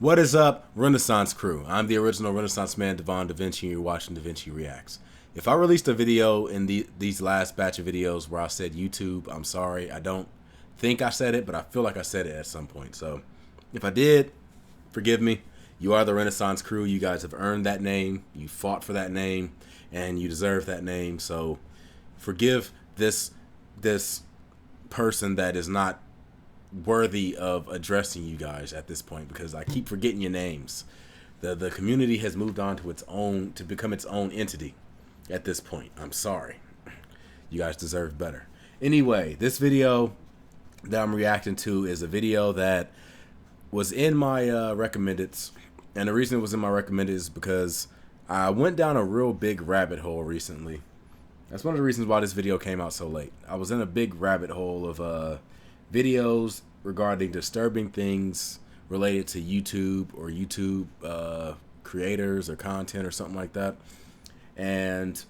What is up, Renaissance crew? I'm the original Renaissance man, DaVinci, and you're watching DaVinci Reacts. If I released a video in these last batch of videos where I said YouTube, I'm sorry. I don't think I said it, but I feel like I said it at some point. So if I did, forgive me. You are the Renaissance crew. You guys have earned that name. You fought for that name, and you deserve that name. So forgive this person that is not worthy of addressing you guys at this point, because I keep forgetting your names. The community has moved on to become its own entity at this point. I'm sorry. You guys deserve better. Anyway, this video that I'm reacting to is a video that was in my recommendeds, and the reason it was in my recommended is because I went down a real big rabbit hole recently. That's one of the reasons why this video came out so late. I was in a big rabbit hole of videos regarding disturbing things related to YouTube or YouTube creators or content or something like that. And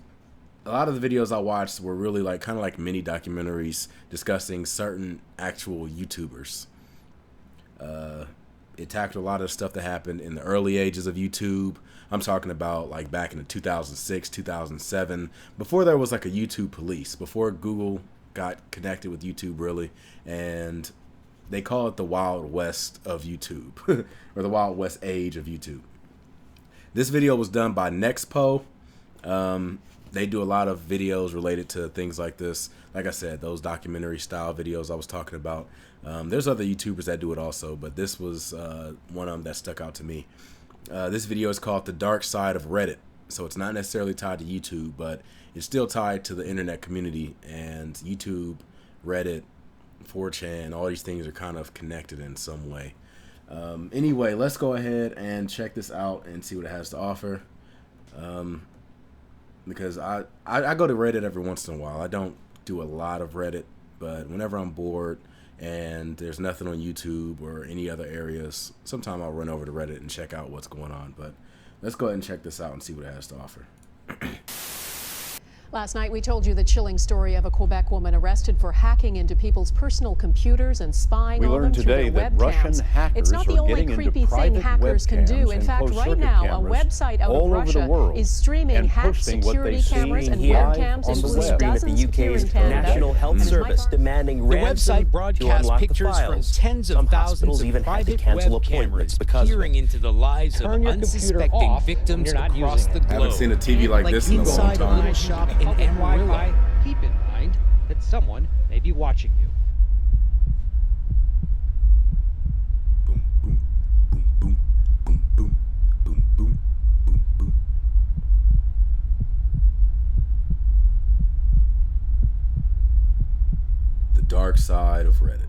a lot of the videos I watched were really kind of like mini documentaries discussing certain actual YouTubers. It tackled a lot of stuff that happened in the early ages of YouTube. I'm talking about like back in the 2006, 2007, before there was like a YouTube police, before Google got connected with YouTube really, and they call it the Wild West of YouTube, or the Wild West age of YouTube. This video was done by Nexpo. They do a lot of videos related to things like this. Like I said, those documentary style videos I was talking about. There's other YouTubers that do it also, but this was one of them that stuck out to me. This video is called The Dark Side of Reddit. So it's not necessarily tied to YouTube, but it's still tied to the internet community, and YouTube, Reddit, 4chan, all these things are kind of connected in some way. Anyway, let's go ahead and check this out and see what it has to offer. Because I go to Reddit every once in a while. I don't do a lot of Reddit, but whenever I'm bored and there's nothing on YouTube or any other areas, sometime I'll run over to Reddit and check out what's going on. But let's go ahead and check this out and see what it has to offer. Last night, we told you the chilling story of a Quebec woman arrested for hacking into people's personal computers and spying on them through their webcams. It's not the only creepy thing hackers can do. In fact, right now, a website out of Russia is streaming hacked security cameras and webcams in dozens here in Canada. National Health Service demanding ransom. The website broadcasts pictures from tens of thousands of private web cameras peering into the lives of unsuspecting victims across the globe. I haven't seen a TV like this in a long time. In Wi-Fi, keep in mind that someone may be watching you. Boom, boom, boom, boom, boom, boom, boom, boom, boom. The dark side of Reddit.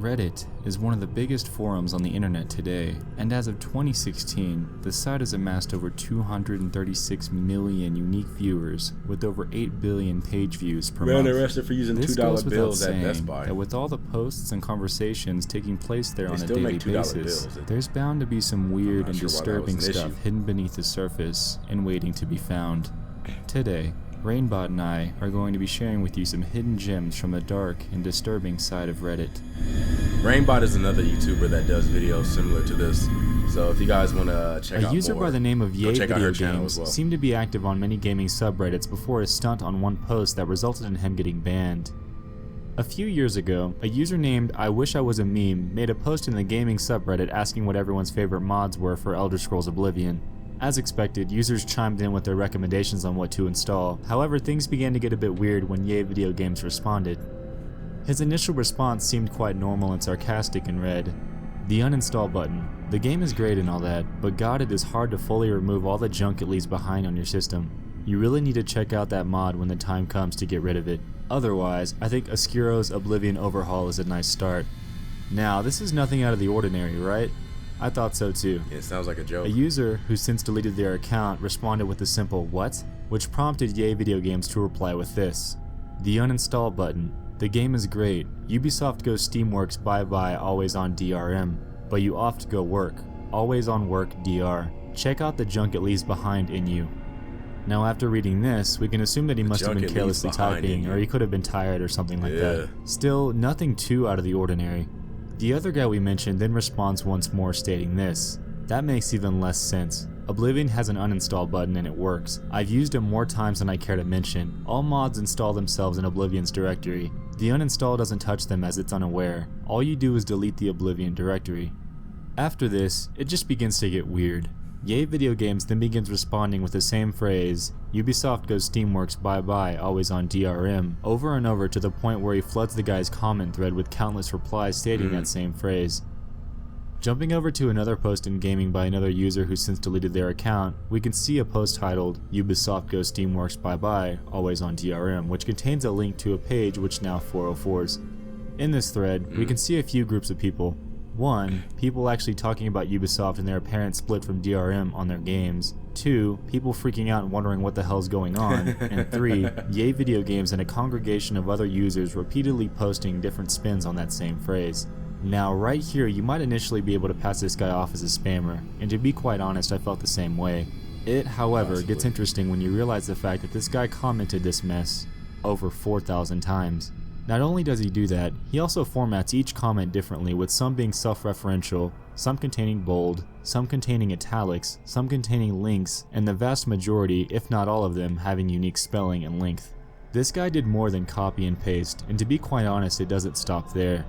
Reddit is one of the biggest forums on the internet today, and as of 2016, the site has amassed over 236 million unique viewers with over 8 billion page views per month. Arrested for using $2 bills at Best Buy. That with all the posts and conversations taking place there on a daily basis, there's bound to be some weird and disturbing stuff hidden beneath the surface and waiting to be found. Today, Rainbot and I are going to be sharing with you some hidden gems from the dark and disturbing side of Reddit. Rainbot is another YouTuber that does videos similar to this, so if you guys want to check out a user by the name of YAYVIDEOGAMES seemed to be active on many gaming subreddits before a stunt on one post that resulted in him getting banned. A few years ago, a user named I Wish I Was a Meme made a post in the gaming subreddit asking what everyone's favorite mods were for Elder Scrolls Oblivion. As expected, users chimed in with their recommendations on what to install. However, things began to get a bit weird when YAYVIDEOGAMES responded. His initial response seemed quite normal and sarcastic and read, "The uninstall button. The game is great and all that, but God, it is hard to fully remove all the junk it leaves behind on your system. You really need to check out that mod when the time comes to get rid of it. Otherwise, I think Ascuro's Oblivion overhaul is a nice start." Now, this is nothing out of the ordinary, right? I thought so too. It sounds like a joke. A user, who since deleted their account, responded with a simple "what?", which prompted YAYVIDEOGAMES to reply with this: "The uninstall button. The game is great. Ubisoft Go Steamworks bye-bye always on DRM, but you oft go work. Always on work DR. Check out the junk it leaves behind in you." Now after reading this, we can assume that he must have been carelessly typing, or he could have been tired or something like that. Still, nothing too out of the ordinary. The other guy we mentioned then responds once more stating this. That makes even less sense. Oblivion has an uninstall button and it works. I've used it more times than I care to mention. All mods install themselves in Oblivion's directory. The uninstall doesn't touch them as it's unaware. All you do is delete the Oblivion directory. After this, it just begins to get weird. YAYVIDEOGAMES then begins responding with the same phrase, Ubisoft goes Steamworks bye bye, always on DRM, over and over to the point where he floods the guy's comment thread with countless replies stating that same phrase. Jumping over to another post in gaming by another user who since deleted their account, we can see a post titled, Ubisoft goes Steamworks bye bye, always on DRM, which contains a link to a page which now 404s. In this thread, we can see a few groups of people. 1. People actually talking about Ubisoft and their apparent split from DRM on their games. 2. People freaking out and wondering what the hell's going on. And 3. YAYVIDEOGAMES and a congregation of other users repeatedly posting different spins on that same phrase. Now right here you might initially be able to pass this guy off as a spammer, and to be quite honest I felt the same way. It, however, gets interesting when you realize the fact that this guy commented this mess over 4,000 times. Not only does he do that, he also formats each comment differently, with some being self-referential, some containing bold, some containing italics, some containing links, and the vast majority, if not all of them, having unique spelling and length. This guy did more than copy and paste, and to be quite honest it doesn't stop there.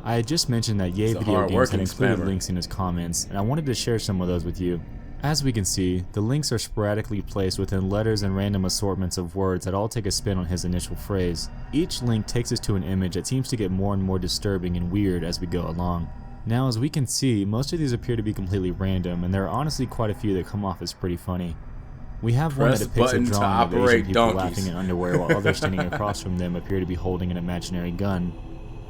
I had just mentioned that YAYVIDEOGAMES had included links in his comments, and I wanted to share some of those with you. As we can see, the links are sporadically placed within letters and random assortments of words that all take a spin on his initial phrase. Each link takes us to an image that seems to get more and more disturbing and weird as we go along. Now as we can see, most of these appear to be completely random, and there are honestly quite a few that come off as pretty funny. We have one that depicts a drawing of Asian people laughing in underwear while others standing across from them appear to be holding an imaginary gun.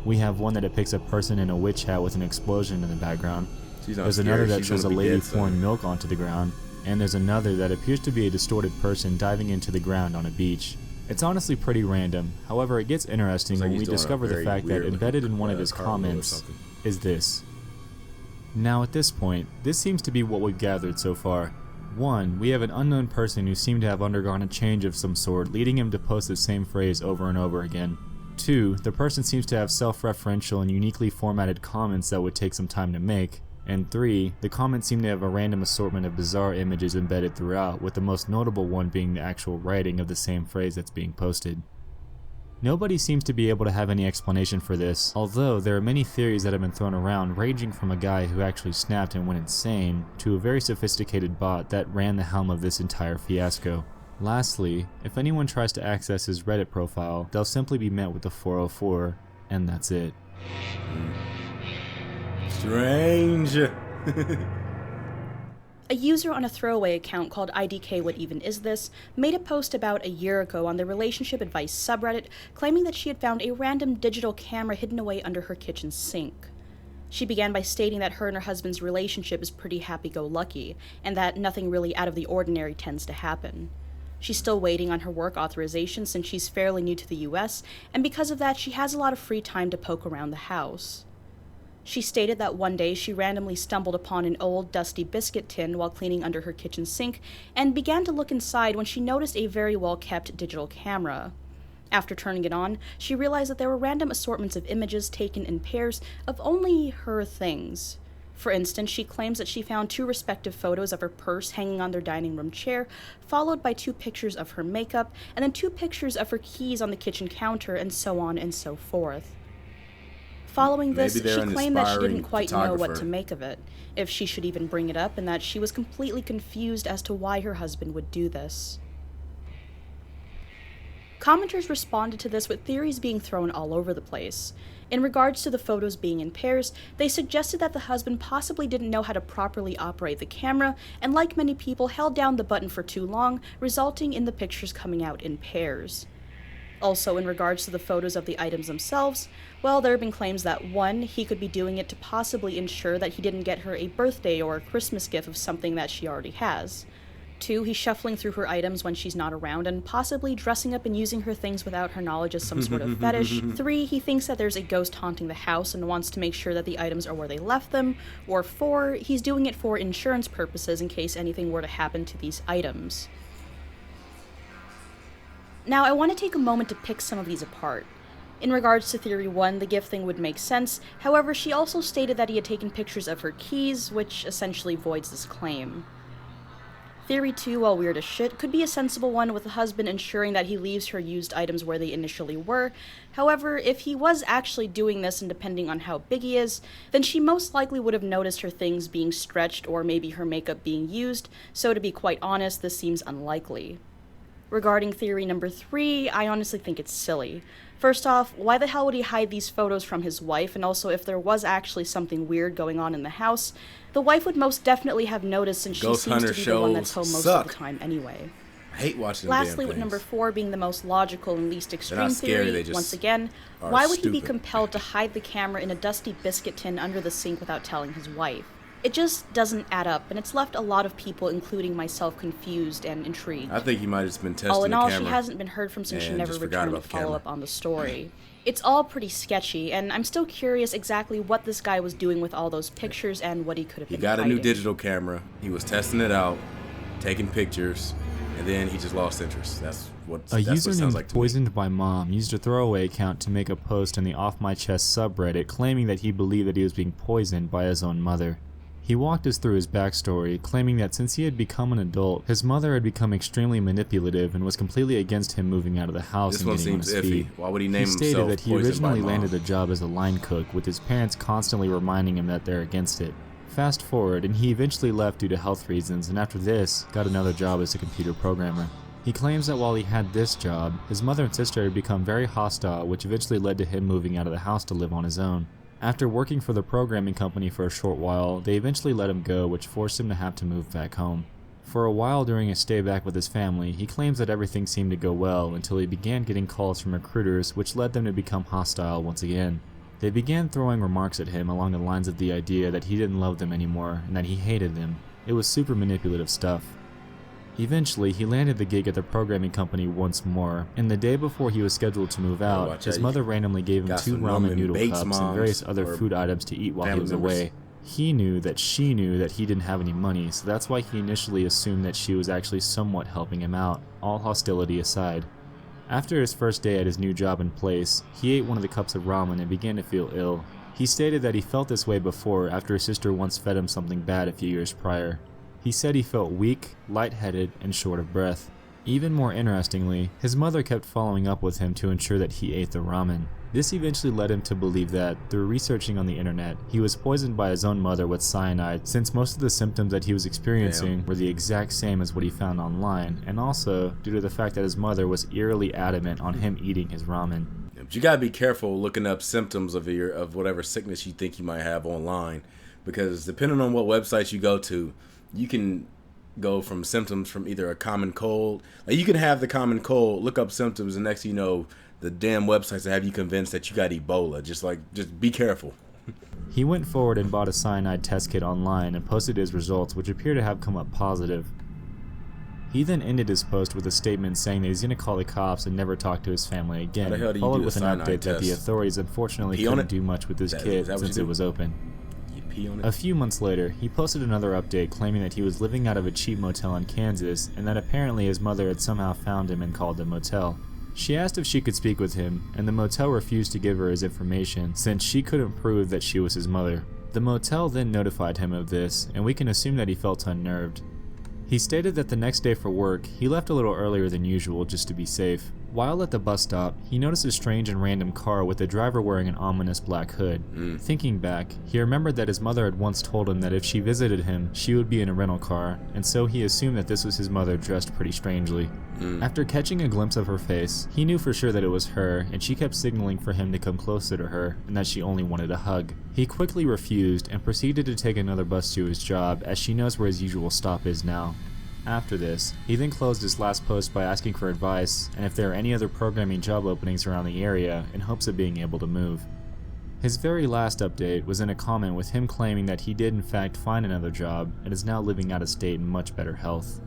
We have one that depicts a person in a witch hat with an explosion in the background. There's another that shows a lady pouring milk onto the ground, and there's another that appears to be a distorted person diving into the ground on a beach. It's honestly pretty random, however it gets interesting when we discover the fact that embedded in one of his comments is this. Now at this point, this seems to be what we've gathered so far. 1. We have an unknown person who seemed to have undergone a change of some sort, leading him to post the same phrase over and over again. 2. The person seems to have self-referential and uniquely formatted comments that would take some time to make. And 3. The comments seem to have a random assortment of bizarre images embedded throughout, with the most notable one being the actual writing of the same phrase that's being posted. Nobody seems to be able to have any explanation for this, although there are many theories that have been thrown around, ranging from a guy who actually snapped and went insane, to a very sophisticated bot that ran the helm of this entire fiasco. Lastly, if anyone tries to access his Reddit profile, they'll simply be met with the 404, and that's it. Strange. A user on a throwaway account called IDK What Even Is This made a post about a year ago on the relationship advice subreddit, claiming that she had found a random digital camera hidden away under her kitchen sink. She began by stating that her and her husband's relationship is pretty happy-go-lucky, and that nothing really out of the ordinary tends to happen. She's still waiting on her work authorization since she's fairly new to the US, and because of that she has a lot of free time to poke around the house. She stated that one day she randomly stumbled upon an old, dusty biscuit tin while cleaning under her kitchen sink, and began to look inside when she noticed a very well-kept digital camera. After turning it on, she realized that there were random assortments of images taken in pairs of only her things. For instance, she claims that she found 2 respective photos of her purse hanging on their dining room chair, followed by 2 pictures of her makeup, and then 2 pictures of her keys on the kitchen counter, and so on and so forth. Following this, she claimed that she didn't quite know what to make of it, if she should even bring it up, and that she was completely confused as to why her husband would do this. Commenters responded to this with theories being thrown all over the place. In regards to the photos being in pairs, they suggested that the husband possibly didn't know how to properly operate the camera, and like many people, held down the button for too long, resulting in the pictures coming out in pairs. Also, in regards to the photos of the items themselves, well, there have been claims that 1, he could be doing it to possibly ensure that he didn't get her a birthday or a Christmas gift of something that she already has. 2, he's shuffling through her items when she's not around and possibly dressing up and using her things without her knowledge as some sort of fetish. 3, he thinks that there's a ghost haunting the house and wants to make sure that the items are where they left them. Or 4, he's doing it for insurance purposes in case anything were to happen to these items. Now, I want to take a moment to pick some of these apart. In regards to Theory 1, the gift thing would make sense, however, she also stated that he had taken pictures of her keys, which essentially voids this claim. Theory 2, while weird as shit, could be a sensible one, with the husband ensuring that he leaves her used items where they initially were. However, if he was actually doing this, and depending on how big he is, then she most likely would have noticed her things being stretched or maybe her makeup being used, so to be quite honest, this seems unlikely. Regarding theory number 3, I honestly think it's silly. First off, why the hell would he hide these photos from his wife, and also if there was actually something weird going on in the house, the wife would most definitely have noticed, since she seems to be the one that's home most of the time anyway. I hate watching them. Lastly, with number 4 being the most logical and least extreme theory, once again, why would he be compelled to hide the camera in a dusty biscuit tin under the sink without telling his wife? It just doesn't add up, and it's left a lot of people, including myself, confused and intrigued. I think he might have just been testing the camera. All in all, she hasn't been heard from since she never returned to follow up on the story. It's all pretty sketchy, and I'm still curious exactly what this guy was doing with all those pictures and what he could have been hiding. He got a new digital camera, he was testing it out, taking pictures, and then he just lost interest. That's what a user named like Poisoned by Mom used a throwaway account to make a post in the Off My Chest subreddit claiming that he believed that he was being poisoned by his own mother. He walked us through his backstory, claiming that since he had become an adult, his mother had become extremely manipulative and was completely against him moving out of the house and getting on his feet. Why would he name himself? He stated that he originally landed a job as a line cook, with his parents constantly reminding him that they're against it. Fast forward, and he eventually left due to health reasons, and after this, got another job as a computer programmer. He claims that while he had this job, his mother and sister had become very hostile, which eventually led to him moving out of the house to live on his own. After working for the programming company for a short while, they eventually let him go, which forced him to have to move back home. For a while during his stay back with his family, he claims that everything seemed to go well until he began getting calls from recruiters, which led them to become hostile once again. They began throwing remarks at him along the lines of the idea that he didn't love them anymore and that he hated them. It was super manipulative stuff. Eventually, he landed the gig at the programming company once more, and the day before he was scheduled to move out, his mother randomly gave him 2 ramen noodle cups and various other food items to eat while he was away. He knew that she knew that he didn't have any money, so that's why he initially assumed that she was actually somewhat helping him out, all hostility aside. After his first day at his new job and place, he ate one of the cups of ramen and began to feel ill. He stated that he felt this way before after his sister once fed him something bad a few years prior. He said he felt weak, lightheaded, and short of breath. Even more interestingly, his mother kept following up with him to ensure that he ate the ramen. This eventually led him to believe that, through researching on the internet, he was poisoned by his own mother with cyanide, since most of the symptoms that he was experiencing were the exact same as what he found online, and also due to the fact that his mother was eerily adamant on him eating his ramen. But you gotta be careful looking up symptoms of whatever sickness you think you might have online, because depending on what websites you go to, you can go from symptoms from either a common cold. Like you can have the common cold, look up symptoms, and next thing you know, the damn websites that have you convinced that you got Ebola. Just be careful. He went forward and bought a cyanide test kit online and posted his results, which appear to have come up positive. He then ended his post with a statement saying that he's going to call the cops and never talk to his family again, followed with an update that the authorities unfortunately couldn't do much with his kit since it was open. A few months later, he posted another update claiming that he was living out of a cheap motel in Kansas and that apparently his mother had somehow found him and called the motel. She asked if she could speak with him, and the motel refused to give her his information since she couldn't prove that she was his mother. The motel then notified him of this, and we can assume that he felt unnerved. He stated that the next day for work, he left a little earlier than usual just to be safe. While at the bus stop, he noticed a strange and random car with the driver wearing an ominous black hood. Thinking back, he remembered that his mother had once told him that if she visited him, she would be in a rental car, and so he assumed that this was his mother dressed pretty strangely. After catching a glimpse of her face, he knew for sure that it was her, and she kept signaling for him to come closer to her, and that she only wanted a hug. He quickly refused and proceeded to take another bus to his job, as she knows where his usual stop is now. After this, he then closed his last post by asking for advice and if there are any other programming job openings around the area in hopes of being able to move. His very last update was in a comment with him claiming that he did in fact find another job and is now living out of state in much better health.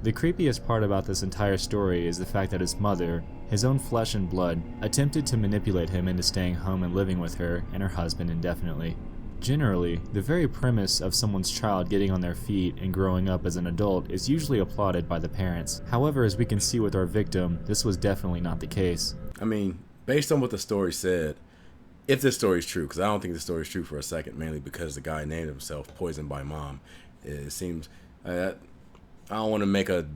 The creepiest part about this entire story is the fact that his mother, his own flesh and blood, attempted to manipulate him into staying home and living with her and her husband indefinitely. Generally, the very premise of someone's child getting on their feet and growing up as an adult is usually applauded by the parents. However, as we can see with our victim, this was definitely not the case. I mean, based on what the story said, if this story is true, because I don't think the story is true for a second, mainly because the guy named himself Poisoned by Mom. It seems, I don't want to make a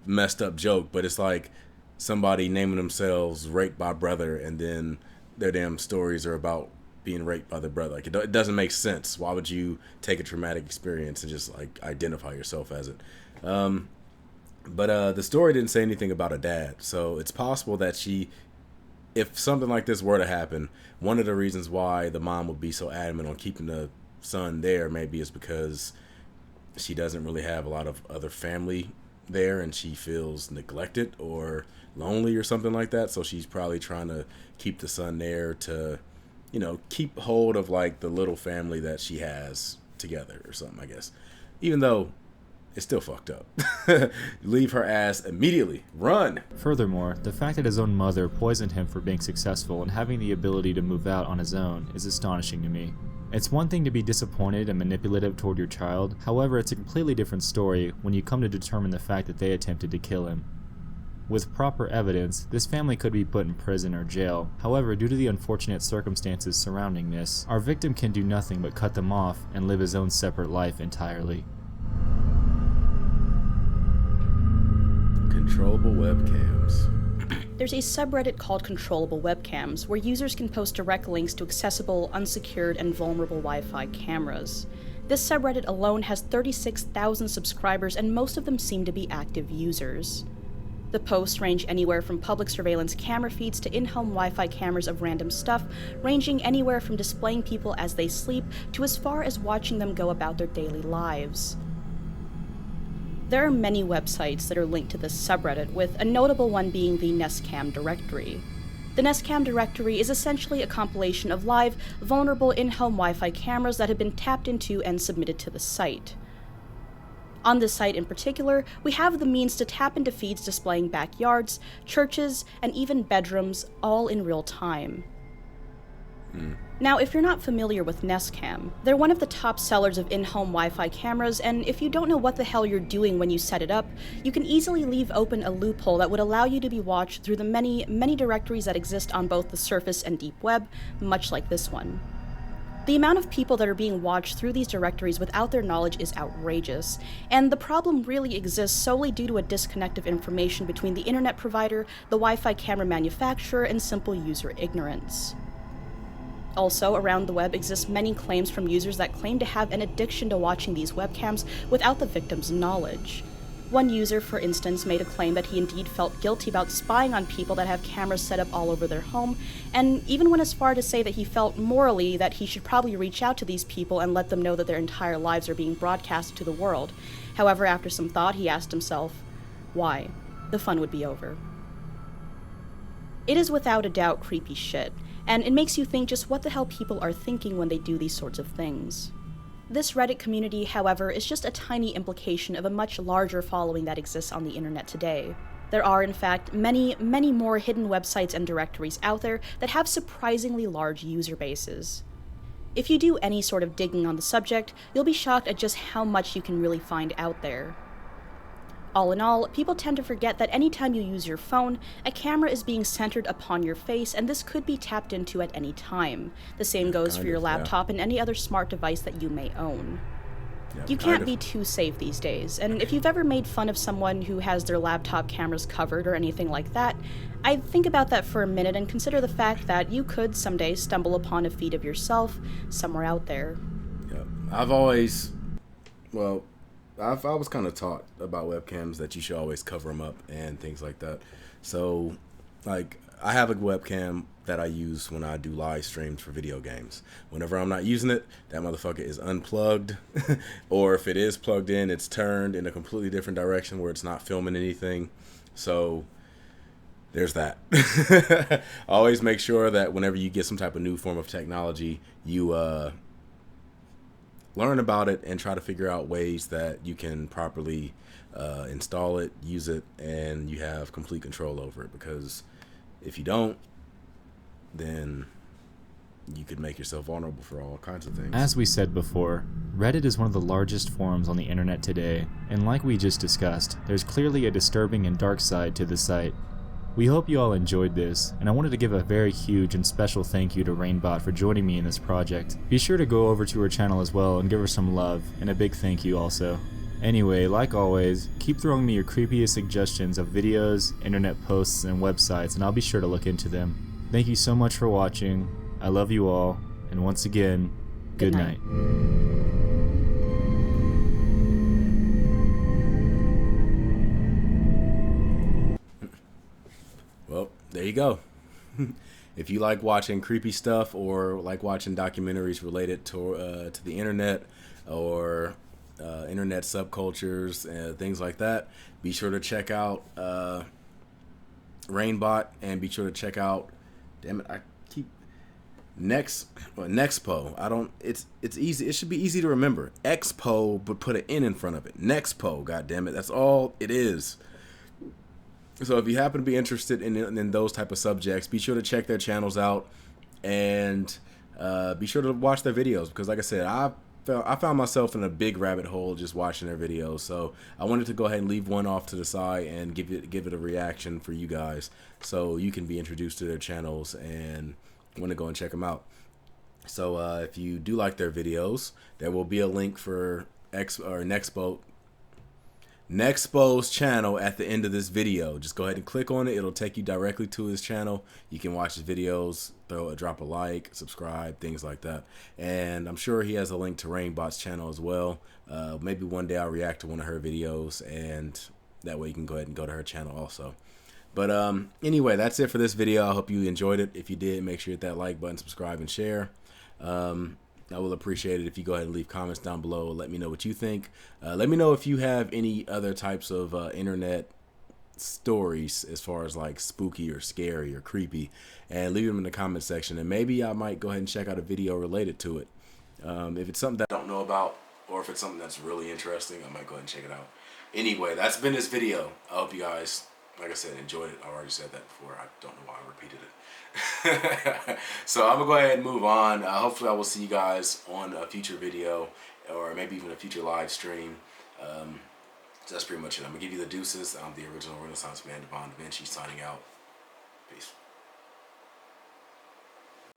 messed up joke, but it's like somebody naming themselves Raped by Brother, and then their damn stories are about being raped by their brother. Like, it doesn't make sense. Why would you take a traumatic experience and just like identify yourself as it? But the story didn't say anything about a dad, so it's possible that if something like this were to happen, one of the reasons why the mom would be so adamant on keeping the son there maybe is because she doesn't really have a lot of other family there and she feels neglected or lonely or something like that. So she's probably trying to keep the son there to, you know, keep hold of like the little family that she has together or something, I guess. Even though it's still fucked up. Leave her ass immediately. Run. Furthermore, the fact that his own mother poisoned him for being successful and having the ability to move out on his own is astonishing to me. It's one thing to be disappointed and manipulative toward your child, however, it's a completely different story when you come to determine the fact that they attempted to kill him. With proper evidence, this family could be put in prison or jail. However, due to the unfortunate circumstances surrounding this, our victim can do nothing but cut them off and live his own separate life entirely. Controllable webcams. There's a subreddit called Controllable Webcams, where users can post direct links to accessible, unsecured, and vulnerable Wi-Fi cameras. This subreddit alone has 36,000 subscribers, and most of them seem to be active users. The posts range anywhere from public surveillance camera feeds to in-home Wi-Fi cameras of random stuff, ranging anywhere from displaying people as they sleep to as far as watching them go about their daily lives. There are many websites that are linked to this subreddit, with a notable one being the NestCam directory. The NestCam directory is essentially a compilation of live, vulnerable in-home Wi-Fi cameras that have been tapped into and submitted to the site. On this site in particular, we have the means to tap into feeds displaying backyards, churches, and even bedrooms, all in real time. Now, if you're not familiar with NestCam, they're one of the top sellers of in-home Wi-Fi cameras, and if you don't know what the hell you're doing when you set it up, you can easily leave open a loophole that would allow you to be watched through the many, many directories that exist on both the surface and deep web, much like this one. The amount of people that are being watched through these directories without their knowledge is outrageous, and the problem really exists solely due to a disconnect of information between the internet provider, the Wi-Fi camera manufacturer, and simple user ignorance. Also, around the web exist many claims from users that claim to have an addiction to watching these webcams without the victim's knowledge. One user, for instance, made a claim that he indeed felt guilty about spying on people that have cameras set up all over their home, and even went as far to say that he felt morally that he should probably reach out to these people and let them know that their entire lives are being broadcast to the world. However, after some thought, he asked himself, why? The fun would be over. It is without a doubt creepy shit, and it makes you think just what the hell people are thinking when they do these sorts of things. This Reddit community, however, is just a tiny implication of a much larger following that exists on the internet today. There are, in fact, many, many more hidden websites and directories out there that have surprisingly large user bases. If you do any sort of digging on the subject, you'll be shocked at just how much you can really find out there. All in all, people tend to forget that anytime you use your phone, a camera is being centered upon your face, and this could be tapped into at any time. The same goes for your laptop and any other smart device that you may own. You can't be too safe these days, and if you've ever made fun of someone who has their laptop cameras covered or anything like that, I'd think about that for a minute and consider the fact that you could someday stumble upon a feed of yourself somewhere out there. Yeah, I was kind of taught about webcams that you should always cover them up and things like that. So, like, I have a webcam that I use when I do live streams for video games. Whenever I'm not using it, that motherfucker is unplugged. Or if it is plugged in, it's turned in a completely different direction where it's not filming anything. So, there's that. Always make sure that whenever you get some type of new form of technology, you learn about it and try to figure out ways that you can properly install it, use it, and you have complete control over it. Because if you don't, then you could make yourself vulnerable for all kinds of things. As we said before, Reddit is one of the largest forums on the internet today, and like we just discussed, there's clearly a disturbing and dark side to the site. We hope you all enjoyed this, and I wanted to give a very huge and special thank you to Rainbot for joining me in this project. Be sure to go over to her channel as well and give her some love, and a big thank you also. Anyway, like always, keep throwing me your creepiest suggestions of videos, internet posts, and websites, and I'll be sure to look into them. Thank you so much for watching. I love you all, and once again, good night. Well, there you go. If you like watching creepy stuff or like watching documentaries related to the internet or internet subcultures and things like that, be sure to check out Rainbot, and be sure to check out, damn it, I keep Nexpo. It's easy. It should be easy to remember. Expo, but put an N in front of it. Nexpo, god damn it. That's all it is. So if you happen to be interested in those type of subjects, be sure to check their channels out, and be sure to watch their videos, because like I said, I found myself in a big rabbit hole just watching their videos. So I wanted to go ahead and leave one off to the side and give it a reaction for you guys, so you can be introduced to their channels and want to go and check them out. So if you do like their videos, there will be a link for Nexpo's channel at the end of this video. Just go ahead and click on it. It'll take you directly to his channel. You can watch his videos, drop a like, subscribe, things like that. And I'm sure he has a link to Rainbot's channel as well. Maybe one day I'll react to one of her videos, and that way you can go ahead and go to her channel also. But anyway, that's it for this video. I hope you enjoyed it. If you did, make sure you hit that like button, subscribe, and share. I will appreciate it if you go ahead and leave comments down below. Let me know what you think. Let me know if you have any other types of internet stories as far as like spooky or scary or creepy, and leave them in the comment section, and maybe I might go ahead and check out a video related to it. If it's something that I don't know about, or if it's something that's really interesting, I might go ahead and check it out. Anyway, that's been this video. I hope you guys, like I said, enjoyed it. I already said that before. I don't know why I repeated it. So I'm gonna go ahead and move on. Hopefully I will see you guys on a future video, or maybe even a future live stream. So that's pretty much it. I'm gonna give you the deuces. I'm the original Renaissance man, DaVinci, signing out. Peace.